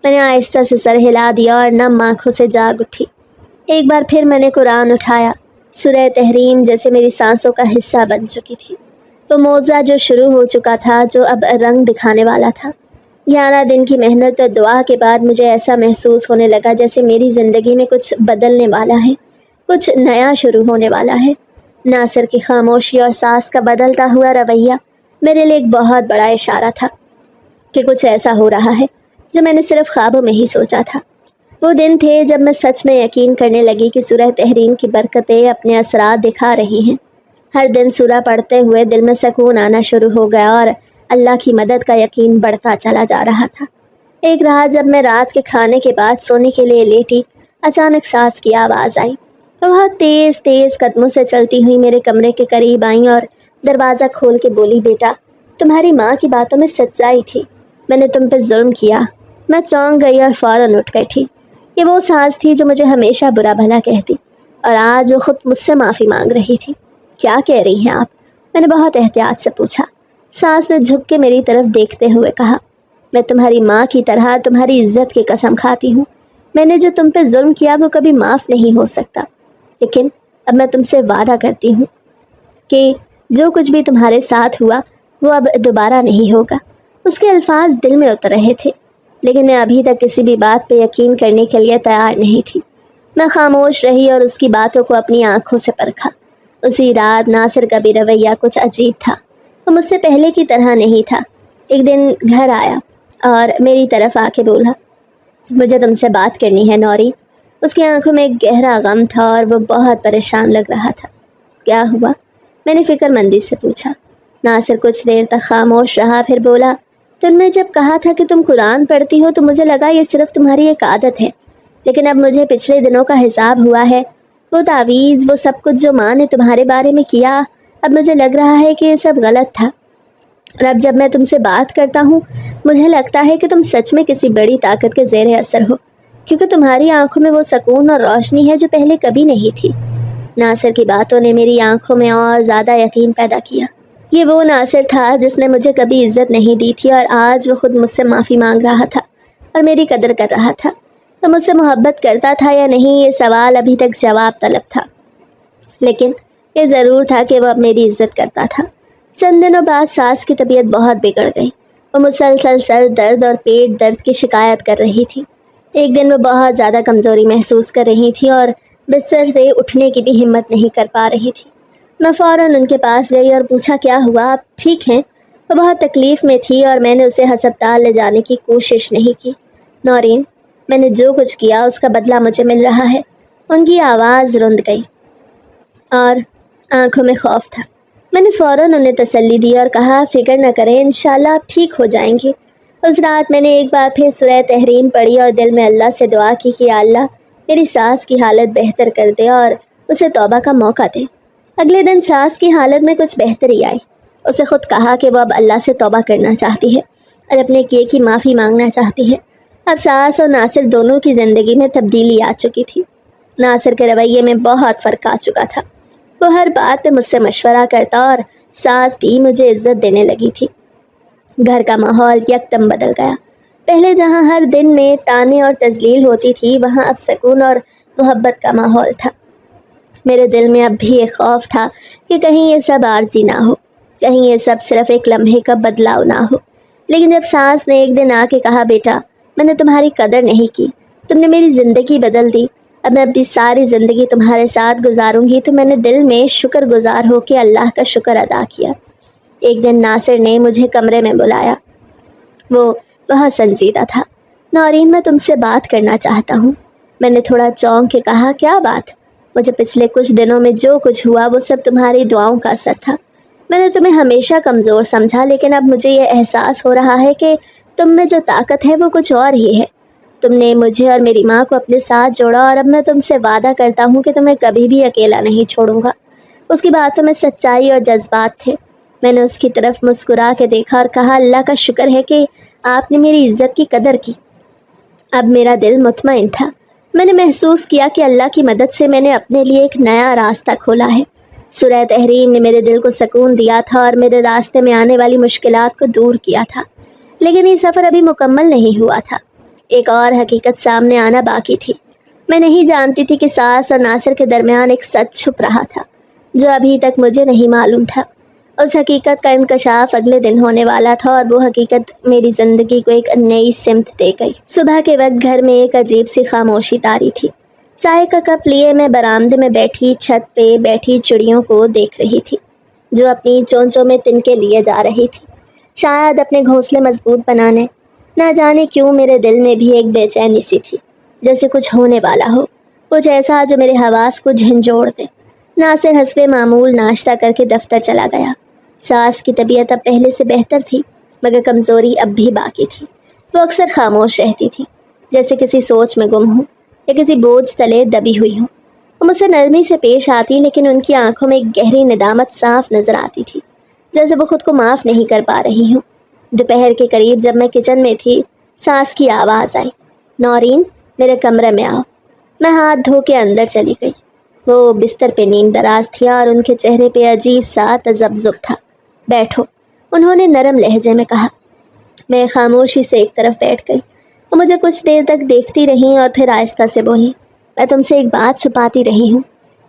Speaker 1: میں نے آہستہ سے سر ہلا دیا اور نم آنکھوں سے جاگ اٹھی۔ ایک بار پھر میں نے قرآن اٹھایا، سورہ تحریم جیسے میری سانسوں کا حصہ بن چکی تھی، وہ معجزہ جو شروع ہو چکا تھا، جو اب رنگ دکھانے والا تھا۔ 11 دن کی محنت اور دعا کے بعد مجھے ایسا محسوس ہونے لگا جیسے میری زندگی میں کچھ بدلنے والا ہے، کچھ نیا شروع ہونے والا ہے۔ ناصر کی خاموشی اور ساس کا بدلتا ہوا رویہ میرے لیے ایک بہت بڑا اشارہ تھا کہ کچھ ایسا ہو رہا ہے جو میں نے صرف خوابوں میں ہی سوچا تھا۔ وہ دن تھے جب میں سچ میں یقین کرنے لگی کہ سورہ تحریم کی برکتیں اپنے اثرات دکھا رہی ہیں۔ ہر دن سورہ پڑھتے ہوئے دل میں سکون آنا شروع ہو گیا اور اللہ کی مدد کا یقین بڑھتا چلا جا رہا تھا۔ ایک رات جب میں رات کے کھانے کے بعد سونے کے لیے لیٹی، اچانک ساس کی آواز آئی۔ وہ بہت تیز تیز قدموں سے چلتی ہوئی میرے کمرے کے قریب آئیں اور دروازہ کھول کے بولی، بیٹا تمہاری ماں کی باتوں میں سچائی تھی، میں نے تم پہ ظلم کیا۔ میں چونک گئی اور فوراً اٹھ بیٹھی۔ یہ وہ ساس تھی جو مجھے ہمیشہ برا بھلا کہتی، اور آج وہ خود مجھ سے معافی مانگ رہی تھی۔ کیا کہہ رہی ہیں آپ؟ میں نے بہت احتیاط سے پوچھا۔ ساس نے جھک کے میری طرف دیکھتے ہوئے کہا، میں تمہاری ماں کی طرح تمہاری عزت کی قسم کھاتی ہوں، میں نے جو تم پہ ظلم کیا وہ کبھی معاف نہیں ہو سکتا، لیکن اب میں تم سے وعدہ کرتی ہوں کہ جو کچھ بھی تمہارے ساتھ ہوا وہ اب دوبارہ نہیں ہوگا۔ اس کے الفاظ دل میں اتر رہے تھے، لیکن میں ابھی تک کسی بھی بات پہ یقین کرنے کے لیے تیار نہیں تھی۔ میں خاموش رہی اور اس کی باتوں کو اپنی آنکھوں سے پرکھا۔ اسی رات ناصر کا بھی رویہ کچھ عجیب تھا، وہ مجھ سے پہلے کی طرح نہیں تھا۔ ایک دن گھر آیا، اور میری طرف آ کے بولا، مجھے تم سے بات کرنی ہے نورین۔ اس کی آنکھوں میں ایک گہرا غم تھا اور وہ بہت پریشان لگ رہا تھا۔ کیا ہوا؟ میں نے فکر مندی سے پوچھا۔ ناصر کچھ دیر تک خاموش رہا، پھر بولا، تم نے جب کہا تھا کہ تم قرآن پڑھتی ہو تو مجھے لگا یہ صرف تمہاری ایک عادت ہے، لیکن اب مجھے پچھلے دنوں کا حساب ہوا ہے۔ وہ تعویذ، وہ سب کچھ جو ماں نے تمہارے بارے میں کیا، اب مجھے لگ رہا ہے کہ یہ سب غلط تھا۔ اور اب جب میں تم سے بات کرتا ہوں مجھے لگتا ہے کہ تم سچ میں کسی بڑی طاقت کے زیر اثر ہو، کیونکہ تمہاری آنکھوں میں وہ سکون اور روشنی ہے جو پہلے کبھی نہیں تھی۔ ناصر کی باتوں نے میری آنکھوں میں اور زیادہ یقین پیدا کیا۔ یہ وہ ناصر تھا جس نے مجھے کبھی عزت نہیں دی تھی، اور آج وہ خود مجھ سے معافی مانگ رہا تھا اور میری قدر کر رہا تھا۔ وہ مجھ سے محبت کرتا تھا یا نہیں، یہ سوال ابھی تک جواب طلب تھا، لیکن یہ ضرور تھا کہ وہ اب میری عزت کرتا تھا۔ چند دنوں بعد ساس کی طبیعت بہت بگڑ گئی۔ وہ مسلسل سر درد اور پیٹ درد کی شکایت کر رہی تھی۔ ایک دن وہ بہت زیادہ کمزوری محسوس کر رہی تھی اور بستر سے اٹھنے کی بھی ہمت نہیں کر پا رہی تھی۔ میں فوراً ان کے پاس گئی اور پوچھا، کیا ہوا، آپ ٹھیک ہیں؟ وہ بہت تکلیف میں تھی اور میں نے اسے ہسپتال لے جانے کی کوشش نہیں کی۔ نورین، میں نے جو کچھ کیا اس کا بدلہ مجھے مل رہا ہے۔ ان کی آواز رند گئی اور آنکھوں میں خوف تھا۔ میں نے فوراً انہیں تسلی دی اور کہا، فکر نہ کریں، انشاءاللہ آپ ٹھیک ہو جائیں گے۔ اس رات میں نے ایک بار پھر سورہ تحریم پڑھی اور دل میں اللہ سے دعا کی کہ یا اللہ میری ساس کی حالت بہتر کر دے اور اسے توبہ کا موقع دے۔ اگلے دن ساس کی حالت میں کچھ بہتری آئی۔ اسے خود کہا کہ وہ اب اللہ سے توبہ کرنا چاہتی ہے اور اپنے کیے کی معافی مانگنا چاہتی ہے۔ اب ساس اور ناصر دونوں کی زندگی میں تبدیلی آ چکی تھی۔ ناصر کے رویے میں بہت فرق آ چکا تھا۔ وہ ہر بات پہ مجھ سے مشورہ کرتا اور ساس بھی مجھے عزت دینے لگی تھی۔ گھر کا ماحول یکدم بدل گیا۔ پہلے جہاں ہر دن میں طعنے اور تذلیل ہوتی تھی، وہاں اب سکون اور محبت کا ماحول تھا۔ میرے دل میں اب بھی ایک خوف تھا کہ کہیں یہ سب عارضی نہ ہو، کہیں یہ سب صرف ایک لمحے کا بدلاؤ نہ ہو۔ لیکن جب ساس نے ایک دن آ کے کہا، بیٹا میں نے تمہاری قدر نہیں کی، تم نے میری زندگی بدل دی، اب میں اپنی ساری زندگی تمہارے ساتھ گزاروں گی، تو میں نے دل میں شکر گزار ہو کے اللہ کا شکر ادا کیا۔ ایک دن ناصر نے مجھے کمرے میں بلایا۔ وہ بہت سنجیدہ تھا۔ نورین، میں تم سے بات کرنا چاہتا ہوں۔ میں نے تھوڑا چونک کے کہا، کیا بات؟ مجھے پچھلے کچھ دنوں میں جو کچھ ہوا وہ سب تمہاری دعاؤں کا اثر تھا۔ میں نے تمہیں ہمیشہ کمزور سمجھا، لیکن اب مجھے یہ احساس ہو رہا ہے کہ تم میں جو طاقت ہے وہ کچھ اور ہی ہے۔ تم نے مجھے اور میری ماں کو اپنے ساتھ جوڑا اور اب میں تم سے وعدہ کرتا ہوں کہ تمہیں کبھی بھی اکیلا نہیں چھوڑوں گا۔ اس کی باتوں میں سچائی اور جذبات تھے۔ میں نے اس کی طرف مسکرا کے دیکھا اور کہا، اللہ کا شکر ہے کہ آپ نے میری عزت کی قدر کی۔ اب میرا دل مطمئن تھا۔ میں نے محسوس کیا کہ اللہ کی مدد سے میں نے اپنے لیے ایک نیا راستہ کھولا ہے۔ سورہ تحریم نے میرے دل کو سکون دیا تھا اور میرے راستے میں آنے والی مشکلات کو دور کیا تھا، لیکن یہ سفر ابھی مکمل نہیں ہوا تھا۔ ایک اور حقیقت سامنے آنا باقی تھی۔ میں نہیں جانتی تھی کہ ساس اور ناصر کے درمیان ایک سچ چھپ رہا تھا جو ابھی تک مجھے نہیں معلوم تھا۔ اس حقیقت کا انکشاف اگلے دن ہونے والا تھا اور وہ حقیقت میری زندگی کو ایک نئی سمت دے گئی۔ صبح کے وقت گھر میں ایک عجیب سی خاموشی طاری تھی۔ چائے کا کپ لیے میں برآمدے میں بیٹھی چھت پہ بیٹھی چڑیوں کو دیکھ رہی تھی جو اپنی چونچوں میں تنکے لیے جا رہی تھی، شاید اپنے گھونسلے مضبوط بنانے۔ نہ جانے کیوں میرے دل میں بھی ایک بے چینی سی تھی، جیسے کچھ ہونے والا ہو، کچھ ایسا جو میرے حواس کو جھنجھوڑ دے۔ ناصر حسب معمول ناشتہ کر کے دفتر چلا گیا۔ ساس کی طبیعت اب پہلے سے بہتر تھی، مگر کمزوری اب بھی باقی تھی۔ وہ اکثر خاموش رہتی تھی، جیسے کسی سوچ میں گم ہوں یا کسی بوجھ تلے دبی ہوئی ہوں۔ وہ مجھ سے نرمی سے پیش آتی، لیکن ان کی آنکھوں میں ایک گہری ندامت صاف نظر آتی تھی، جیسے وہ خود کو معاف نہیں کر پا رہی ہوں۔ دوپہر کے قریب جب میں کچن میں تھی، ساس کی آواز آئی، نورین میرے کمرے میں آؤ۔ میں ہاتھ دھو کے اندر چلی گئی۔ وہ بستر پہ نیم دراز تھی اور ان کے چہرے پہ عجیب سا تذبذب تھا۔ بیٹھو، انہوں نے نرم لہجے میں کہا۔ میں خاموشی سے ایک طرف بیٹھ گئی۔ وہ مجھے کچھ دیر تک دیکھتی رہیں اور پھر آہستہ سے بولی، میں تم سے ایک بات چھپاتی رہی ہوں،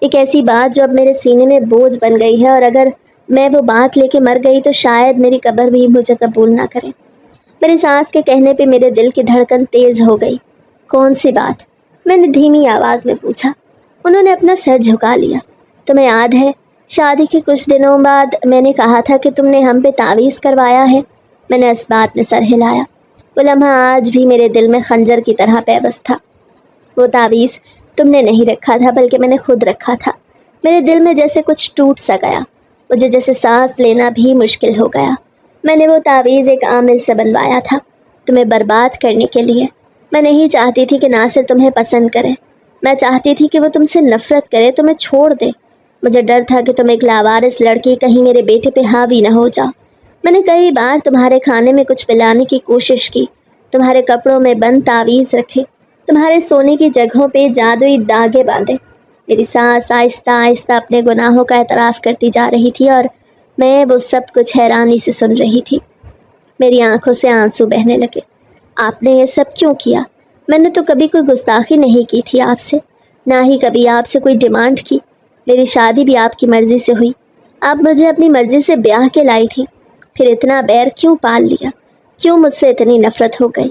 Speaker 1: ایک ایسی بات جو اب میرے سینے میں بوجھ بن گئی ہے، اور اگر میں وہ بات لے کے مر گئی تو شاید میری قبر بھی مجھے قبول نہ کرے۔ میری سانس کے کہنے پہ میرے دل کی دھڑکن تیز ہو گئی۔ کون سی بات؟ میں نے دھیمی آواز میں پوچھا۔ انہوں نے اپنا سر جھکا لیا۔ تمہیں یاد ہے شادی کے کچھ دنوں بعد میں نے کہا تھا کہ تم نے ہم پہ تعویذ کروایا ہے؟ میں نے اس بات میں سر ہلایا۔ وہ لمحہ آج بھی میرے دل میں خنجر کی طرح پیوست تھا۔ وہ تعویذ تم نے نہیں رکھا تھا بلکہ میں نے خود رکھا تھا۔ میرے دل میں جیسے کچھ ٹوٹ سا گیا، مجھے جیسے سانس لینا بھی مشکل ہو گیا۔ میں نے وہ تعویذ ایک عامل سے بنوایا تھا، تمہیں برباد کرنے کے لیے۔ میں نہیں چاہتی تھی کہ ناصر تمہیں پسند کرے، میں چاہتی تھی کہ وہ تم سے نفرت کرے، تمہیں چھوڑ دے۔ مجھے ڈر تھا کہ تم ایک لاوارث لڑکی کہیں میرے بیٹے پہ حاوی نہ ہو جاؤ۔ میں نے کئی بار تمہارے کھانے میں کچھ پلانے کی کوشش کی، تمہارے کپڑوں میں بند تعویذ رکھے، تمہارے سونے کی جگہوں پہ جادوئی داغے باندھے۔ میری سانس آہستہ آہستہ اپنے گناہوں کا اعتراف کرتی جا رہی تھی اور میں وہ سب کچھ حیرانی سے سن رہی تھی۔ میری آنکھوں سے آنسو بہنے لگے۔ آپ نے یہ سب کیوں کیا؟ میں نے تو کبھی کوئی گستاخی نہیں کی تھی آپ سے، نہ ہی کبھی آپ سے کوئی ڈیمانڈ کی۔ میری شادی بھی آپ کی مرضی سے ہوئی، آپ مجھے اپنی مرضی سے بیاہ کے لائی تھی، پھر اتنا بیر کیوں پال لیا؟ کیوں مجھ سے اتنی نفرت ہو گئی؟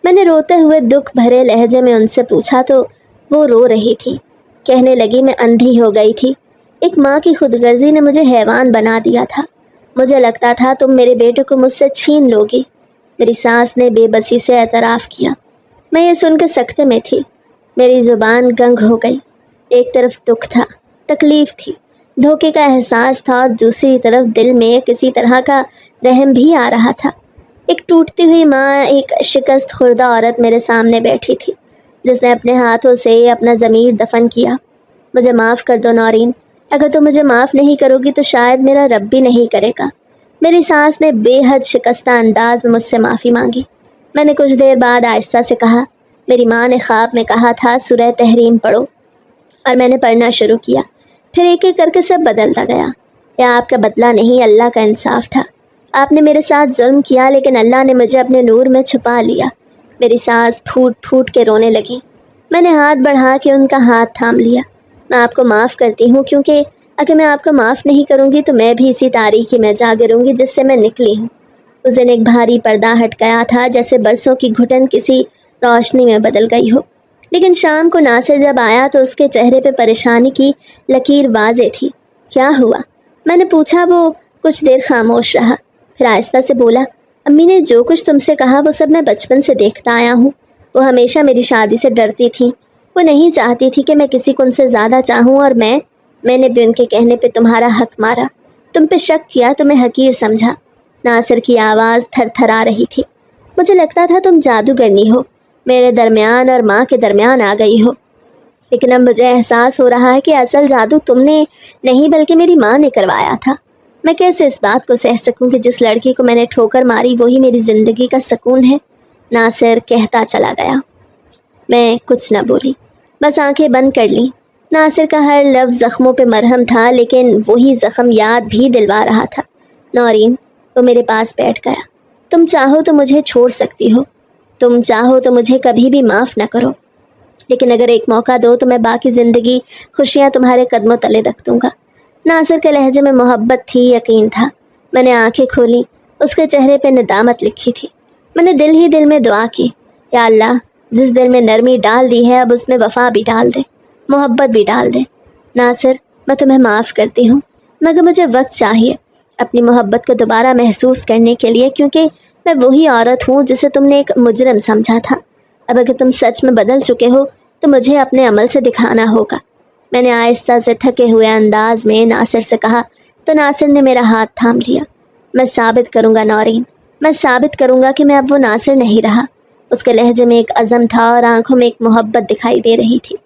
Speaker 1: میں نے روتے ہوئے دکھ بھرے لہجے میں ان سے پوچھا تو وہ رو رہی تھی، کہنے لگی میں اندھی ہو گئی تھی، ایک ماں کی خود غرضی نے مجھے حیوان بنا دیا تھا، مجھے لگتا تھا تم میرے بیٹے کو مجھ سے چھین لو گی۔ میری سانس نے بے بسی سے اعتراف کیا۔ میں یہ سن کے سکتے میں تھی، میری زبان گنگ ہو گئی۔ ایک طرف دکھ تھا، تکلیف تھی، دھوکے کا احساس تھا، اور دوسری طرف دل میں کسی طرح کا رحم بھی آ رہا تھا۔ ایک ٹوٹتی ہوئی ماں، ایک شکست خوردہ عورت میرے سامنے بیٹھی تھی، جس نے اپنے ہاتھوں سے اپنا ضمیر دفن کیا۔ مجھے معاف کر دو نورین، اگر تم مجھے معاف نہیں کرو گی تو شاید میرا رب بھی نہیں کرے گا۔ میری سانس نے بے حد شکستہ انداز میں مجھ سے معافی مانگی۔ میں نے کچھ دیر بعد آہستہ سے کہا، میری ماں نے خواب میں کہا تھا سورہ تحریم پڑھو، اور میں نے پڑھنا شروع کیا۔ پھر ایک ایک کر کے سب بدلتا گیا۔ یہ آپ کا بدلہ نہیں، اللہ کا انصاف تھا۔ آپ نے میرے ساتھ ظلم کیا، لیکن اللہ نے مجھے اپنے نور میں چھپا لیا۔ میری سانس پھوٹ پھوٹ کے رونے لگی۔ میں نے ہاتھ بڑھا کے ان کا ہاتھ تھام لیا۔ میں آپ کو معاف کرتی ہوں، کیونکہ اگر میں آپ کو معاف نہیں کروں گی تو میں بھی اسی تاریکی میں جا گروں گی جس سے میں نکلی ہوں۔ اس دن ایک بھاری پردہ ہٹ گیا تھا، جیسے برسوں کی گھٹن کسی روشنی میں بدل گئی ہو۔ لیکن شام کو ناصر جب آیا تو اس کے چہرے پہ پریشانی کی لکیر واضح تھی۔ کیا ہوا؟ میں نے پوچھا۔ وہ کچھ دیر خاموش رہا، پھر آہستہ سے بولا، امی نے جو کچھ تم سے کہا وہ سب میں بچپن سے دیکھتا آیا ہوں۔ وہ ہمیشہ میری شادی سے ڈرتی تھی، وہ نہیں چاہتی تھی کہ میں کسی کو ان سے زیادہ چاہوں، اور میں نے بھی ان کے کہنے پہ تمہارا حق مارا، تم پہ شک کیا، تمہیں حقیر سمجھا۔ ناصر کی آواز تھر تھر آ رہی تھی۔ مجھے لگتا تھا تم جادوگرنی ہو، میرے درمیان اور ماں کے درمیان آ گئی ہو، لیکن اب مجھے احساس ہو رہا ہے کہ اصل جادو تم نے نہیں بلکہ میری ماں نے کروایا تھا۔ میں کیسے اس بات کو سہ سکوں کہ جس لڑکی کو میں نے ٹھوکر ماری وہی میری زندگی کا سکون ہے؟ ناصر کہتا چلا گیا۔ میں کچھ نہ بولی، بس آنکھیں بند کر لیں۔ ناصر کا ہر لفظ زخموں پہ مرہم تھا، لیکن وہی زخم یاد بھی دلوا رہا تھا۔ نورین، وہ میرے پاس بیٹھ گیا۔ تم چاہو تو مجھے چھوڑ سکتی ہو، تم چاہو تو مجھے کبھی بھی معاف نہ کرو، لیکن اگر ایک موقع دو تو میں باقی زندگی خوشیاں تمہارے قدموں تلے رکھ دوں گا۔ ناصر کے لہجے میں محبت تھی، یقین تھا۔ میں نے آنکھیں کھولی، اس کے چہرے پہ ندامت لکھی تھی۔ میں نے دل ہی دل میں دعا کی، یا اللہ، جس دل میں نرمی ڈال دی ہے اب اس میں وفا بھی ڈال دے، محبت بھی ڈال دے۔ ناصر، میں تمہیں معاف کرتی ہوں، مگر مجھے وقت چاہیے اپنی محبت کو دوبارہ محسوس کرنے کے لیے، کیونکہ میں وہی عورت ہوں جسے تم نے ایک مجرم سمجھا تھا۔ اب اگر تم سچ میں بدل چکے ہو تو مجھے اپنے عمل سے دکھانا ہوگا۔ میں نے آہستہ سے تھکے ہوئے انداز میں ناصر سے کہا تو ناصر نے میرا ہاتھ تھام لیا۔ میں ثابت کروں گا نورین، میں ثابت کروں گا کہ میں اب وہ ناصر نہیں رہا۔ اس کے لہجے میں ایک عزم تھا اور آنکھوں میں ایک محبت دکھائی دے رہی تھی،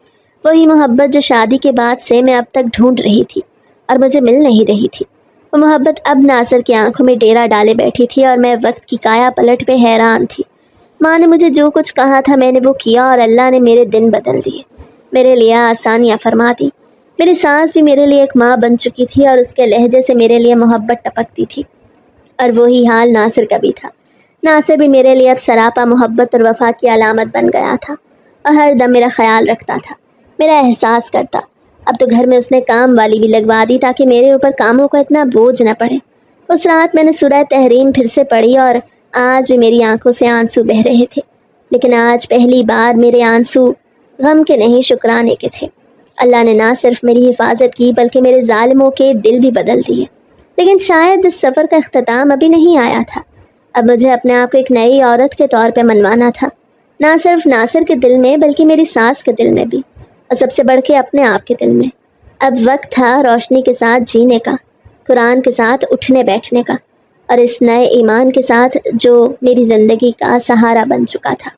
Speaker 1: وہی محبت جو شادی کے بعد سے میں اب تک ڈھونڈ رہی تھی اور مجھے مل نہیں رہی تھی۔ وہ محبت اب ناصر کی آنکھوں میں ڈیرا ڈالے بیٹھی تھی اور میں وقت کی کایا پلٹ پہ حیران تھی۔ ماں نے مجھے جو کچھ کہا تھا میں نے وہ کیا، اور اللہ نے میرے دن بدل دیے، میرے لیے آسانیاں فرما دی۔ میری سانس بھی میرے لیے ایک ماں بن چکی تھی، اور اس کے لہجے سے میرے لیے محبت ٹپکتی تھی، اور وہی حال ناصر کا بھی تھا۔ ناصر بھی میرے لیے اب سراپا محبت اور وفا کی علامت بن گیا تھا، اور ہر دم میرا خیال رکھتا تھا، میرا احساس کرتا۔ اب تو گھر میں اس نے کام والی بھی لگوا دی تاکہ میرے اوپر کاموں کا اتنا بوجھ نہ پڑے۔ اس رات میں نے سورہ تحریم پھر سے پڑھی، اور آج بھی میری آنکھوں سے آنسو بہہ رہے تھے، لیکن آج پہلی بار میرے آنسو غم کے نہیں شکرانے کے تھے۔ اللہ نے نہ صرف میری حفاظت کی بلکہ میرے ظالموں کے دل بھی بدل دیے۔ لیکن شاید اس سفر کا اختتام ابھی نہیں آیا تھا۔ اب مجھے اپنے آپ کو ایک نئی عورت کے طور پہ منوانا تھا، نہ صرف ناصر کے دل میں بلکہ میری ساس کے دل میں بھی، اور سب سے بڑھ کے اپنے آپ کے دل میں۔ اب وقت تھا روشنی کے ساتھ جینے کا، قرآن کے ساتھ اٹھنے بیٹھنے کا، اور اس نئے ایمان کے ساتھ جو میری زندگی کا سہارا بن چکا تھا۔